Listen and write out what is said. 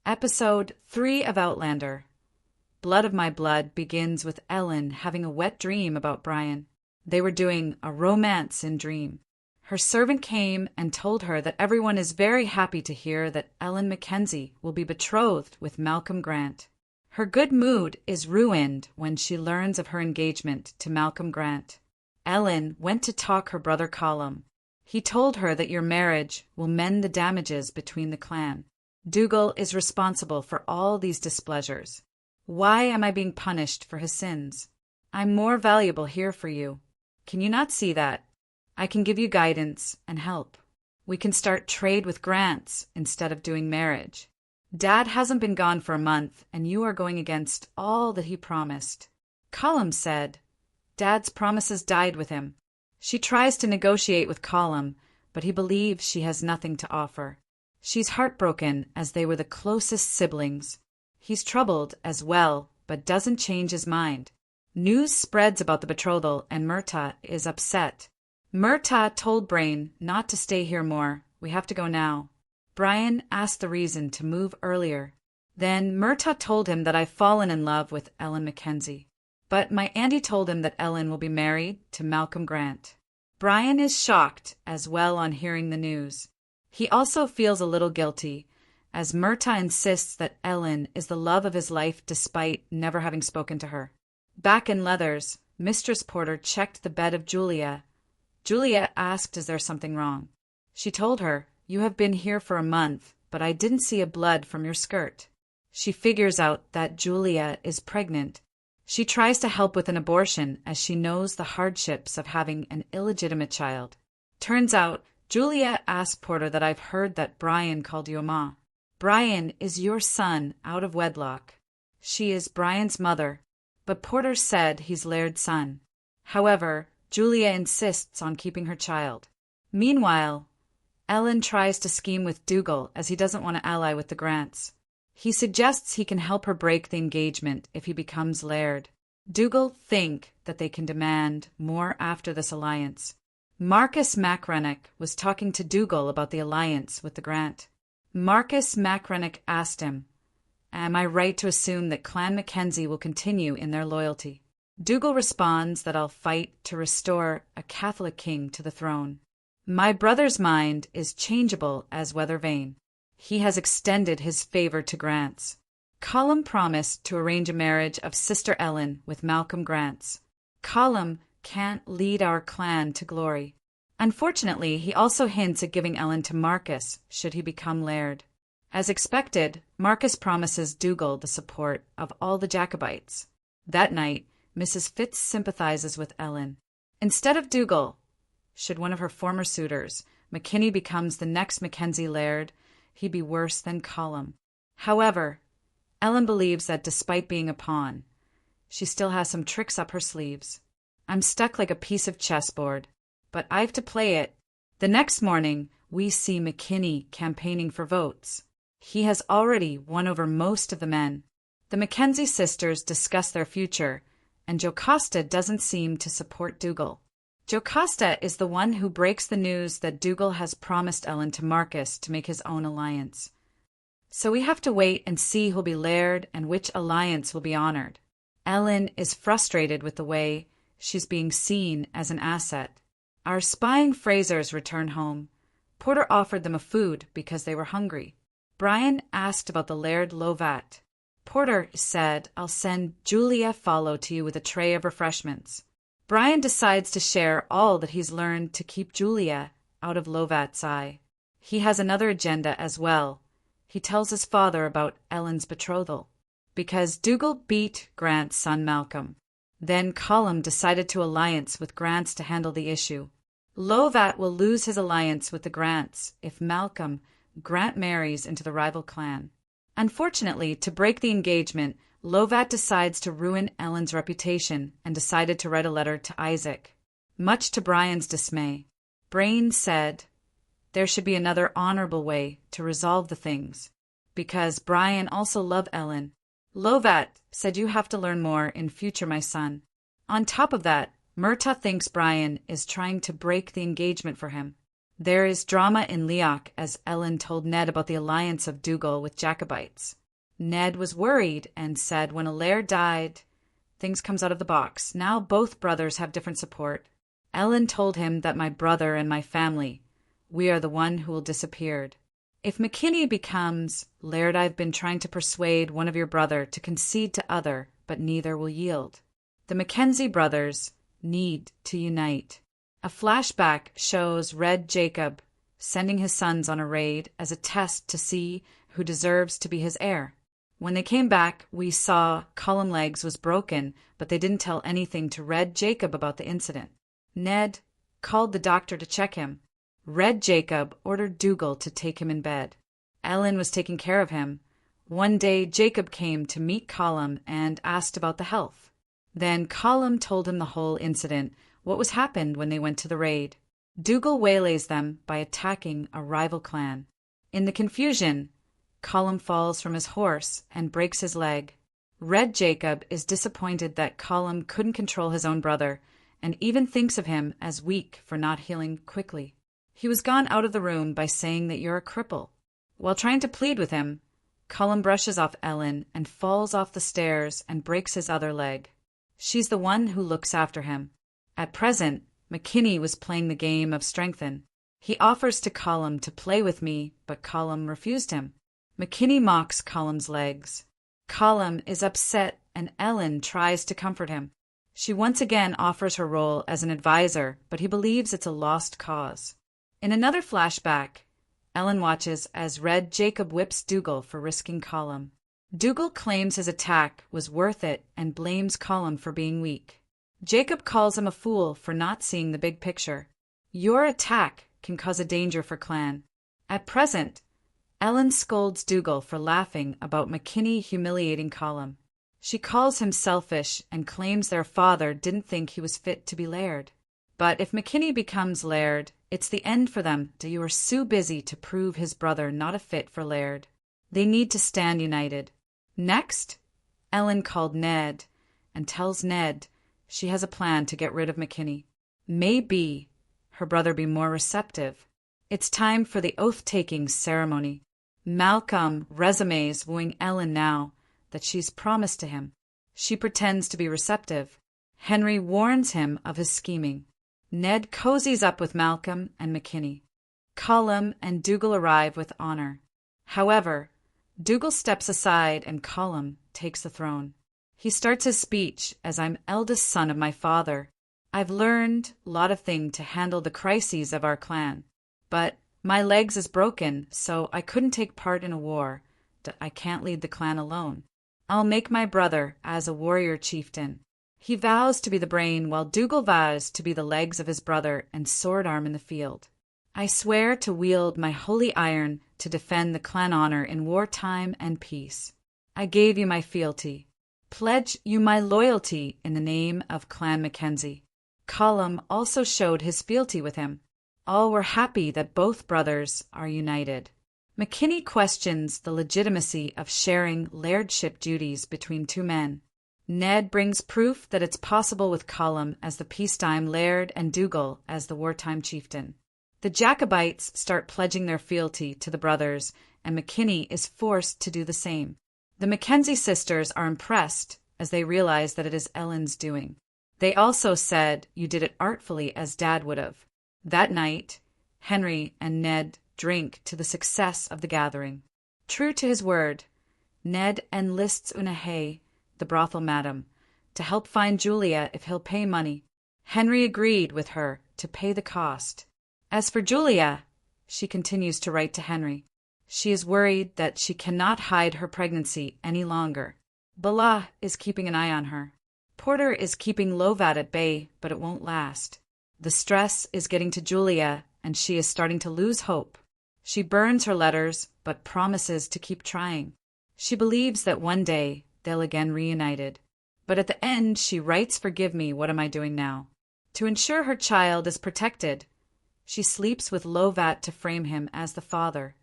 Episode 3 of Outlander. Blood of My Blood begins with Ellen having a wet dream about Brian. They were doing a romance in dream. Her servant came and told her that everyone is very happy to hear that Ellen Mackenzie will be betrothed with Malcolm Grant. Her good mood is ruined when she learns of her engagement to Malcolm Grant. Ellen went to talk her brother Colum. He told her that your marriage will mend the damages between the clan. Dougal is responsible for all these displeasures. Why am I being punished for his sins? I'm more valuable here for you. Can you not see that? I can give you guidance and help. We can start trade with Grants instead of doing marriage. Dad hasn't been gone for a month, and you are going against all that he promised. Colum said, Dad's promises died with him. She tries to negotiate with Colum, but he believes she has nothing to offer. She's heartbroken as they were the closest siblings. He's troubled as well, but doesn't change his mind. News spreads about the betrothal, and Murtagh is upset. Murtagh told Brain not to stay here more. We have to go now. Brian asked the reason to move earlier. Then Murtagh told him that I've fallen in love with Ellen Mackenzie. But my auntie told him that Ellen will be married to Malcolm Grant. Brian is shocked as well on hearing the news. He also feels a little guilty, as Murtagh insists that Ellen is the love of his life despite never having spoken to her. Back in Leathers, Mistress Porter checked the bed of Julia. Julia asked, is there something wrong? She told her, you have been here for a month, but I didn't see a blood from your skirt. She figures out that Julia is pregnant. She tries to help with an abortion as she knows the hardships of having an illegitimate child. Turns out, Julia asked Porter that I've heard that Brian called you a ma. Brian is your son out of wedlock. She is Brian's mother, but Porter said he's Laird's son. However, Julia insists on keeping her child. Meanwhile, Ellen tries to scheme with Dougal as he doesn't want to ally with the Grants. He suggests he can help her break the engagement if he becomes Laird. Dougal think that they can demand more after this alliance. Marcus MacRennick was talking to Dougal about the alliance with the Grant. Marcus MacRennick asked him, am I right to assume that Clan Mackenzie will continue in their loyalty? Dougal responds that I'll fight to restore a Catholic king to the throne. My brother's mind is changeable as weather vane. He has extended his favor to Grants. Colum promised to arrange a marriage of Sister Ellen with Malcolm Grants. Colum can't lead our clan to glory. Unfortunately, he also hints at giving Ellen to Marcus should he become Laird. As expected, Marcus promises Dougal the support of all the Jacobites. That night, Mrs. Fitz sympathizes with Ellen. Instead of Dougal, should one of her former suitors, McKinney, becomes the next Mackenzie Laird, he'd be worse than Colum. However, Ellen believes that despite being a pawn, she still has some tricks up her sleeves. I'm stuck like a piece of chessboard, but I've to play it. The next morning, we see McKinney campaigning for votes. He has already won over most of the men. The Mackenzie sisters discuss their future, and Jocasta doesn't seem to support Dougal. Jocasta is the one who breaks the news that Dougal has promised Ellen to Marcus to make his own alliance. So we have to wait and see who'll be Laird and which alliance will be honored. Ellen is frustrated with the way she's being seen as an asset. Our spying Frasers return home. Porter offered them a food because they were hungry. Brian asked about the Laird Lovat. Porter said, I'll send Julia Follow to you with a tray of refreshments. Brian decides to share all that he's learned to keep Julia out of Lovat's eye. He has another agenda as well. He tells his father about Ellen's betrothal, because Dougal beat Grant's son Malcolm. Then Colum decided to alliance with Grants to handle the issue. Lovat will lose his alliance with the Grants if Malcolm Grant marries into the rival clan. Unfortunately, to break the engagement, Lovat decides to ruin Ellen's reputation and decided to write a letter to Isaac. Much to Brian's dismay, Brain said there should be another honorable way to resolve the things, because Brian also loved Ellen. Lovat said you have to learn more in future, my son. On top of that, Murtagh thinks Brian is trying to break the engagement for him. There is drama in Leoch as Ellen told Ned about the alliance of Dougal with Jacobites. Ned was worried and said when a Laired died, things comes out of the box. Now both brothers have different support. Ellen told him that my brother and my family, we are the one who will disappear. If McKinney becomes Laired, I've been trying to persuade one of your brother to concede to other, but neither will yield. The Mackenzie brothers need to unite. A flashback shows Red Jacob sending his sons on a raid as a test to see who deserves to be his heir. When they came back, we saw Column Legs was broken, but they didn't tell anything to Red Jacob about the incident. Ned called the doctor to check him. Red Jacob ordered Dougal to take him in bed. Ellen was taking care of him. One day Jacob came to meet Column and asked about the health. Then Column told him the whole incident, what was happened when they went to the raid. Dougal waylays them by attacking a rival clan. In the confusion, Column falls from his horse and breaks his leg. Red Jacob is disappointed that Column couldn't control his own brother and even thinks of him as weak for not healing quickly. He was gone out of the room by saying that you're a cripple. While trying to plead with him, Column brushes off Ellen and falls off the stairs and breaks his other leg. She's the one who looks after him. At present, McKinney was playing the game of strengthen. He offers to Column to play with me, but Column refused him. McKinney mocks Column's legs. Column is upset and Ellen tries to comfort him. She once again offers her role as an advisor, but he believes it's a lost cause. In another flashback, Ellen watches as Red Jacob whips Dougal for risking Column. Dougal claims his attack was worth it and blames Column for being weak. Jacob calls him a fool for not seeing the big picture. Your attack can cause a danger for clan. At present, Ellen scolds Dougal for laughing about McKinney humiliating Column. She calls him selfish and claims their father didn't think he was fit to be Laired. But if McKinney becomes Laired, it's the end for them. You are so busy to prove his brother not a fit for Laired. They need to stand united. Next, Ellen called Ned and tells Ned she has a plan to get rid of McKinney. Maybe her brother be more receptive. It's time for the oath-taking ceremony. Malcolm resumes wooing Ellen now that she's promised to him. She pretends to be receptive. Henry warns him of his scheming. Ned cozies up with Malcolm and McKinney. Column and Dougal arrive with honor. However, Dougal steps aside and Column takes the throne. He starts his speech as I'm eldest son of my father. I've learned a lot of things to handle the crises of our clan, but my legs is broken, so I couldn't take part in a war. I can't lead the clan alone. I'll make my brother as a warrior chieftain. He vows to be the brain, while Dougal vows to be the legs of his brother and sword arm in the field. I swear to wield my holy iron to defend the clan honor in wartime and peace. I gave you my fealty. Pledge you my loyalty in the name of Clan Mackenzie. Column also showed his fealty with him. All were happy that both brothers are united. McKinney questions the legitimacy of sharing lairdship duties between two men. Ned brings proof that it's possible with Column as the peacetime Laired and Dougal as the wartime chieftain. The Jacobites start pledging their fealty to the brothers, and McKinney is forced to do the same. The Mackenzie sisters are impressed as they realize that it is Ellen's doing. They also said, "You did it artfully as Dad would have." That night, Henry and Ned drink to the success of the gathering. True to his word, Ned enlists Unahay, the brothel madam, to help find Julia if he'll pay money. Henry agreed with her to pay the cost. As for Julia, she continues to write to Henry. She is worried that she cannot hide her pregnancy any longer. Bala is keeping an eye on her. Porter is keeping Lovat at bay, but it won't last. The stress is getting to Julia, and she is starting to lose hope. She burns her letters, but promises to keep trying. She believes that one day they'll again reunited. But at the end, she writes, "Forgive me, what am I doing now?" To ensure her child is protected, she sleeps with Lovat to frame him as the father.